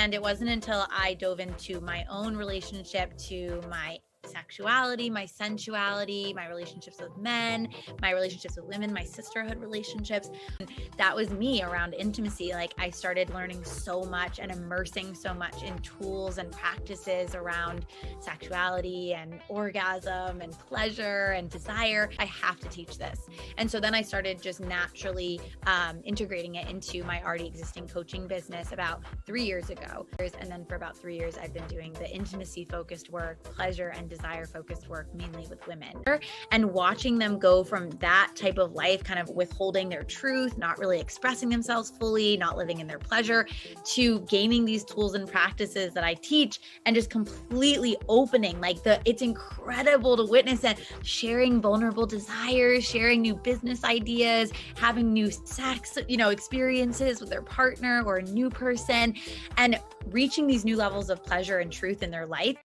And it wasn't until I dove into my own relationship to my sexuality, my sensuality, my relationships with men, my relationships with women, my sisterhood relationships. That was me around intimacy. Like I started learning so much and immersing so much in tools and practices around sexuality and orgasm and pleasure and desire. I have to teach this. And so then I started just naturally integrating it into my already existing coaching business about 3 years ago. And then for about 3 years, I've been doing the intimacy focused work, pleasure and desire focused work, mainly with women. And watching them go from that type of life, kind of withholding their truth, not really expressing themselves fully, not living in their pleasure, to gaining these tools and practices that I teach and just completely opening. It's incredible to witness and sharing vulnerable desires, sharing new business ideas, having new sex, experiences with their partner or a new person, and reaching these new levels of pleasure and truth in their life.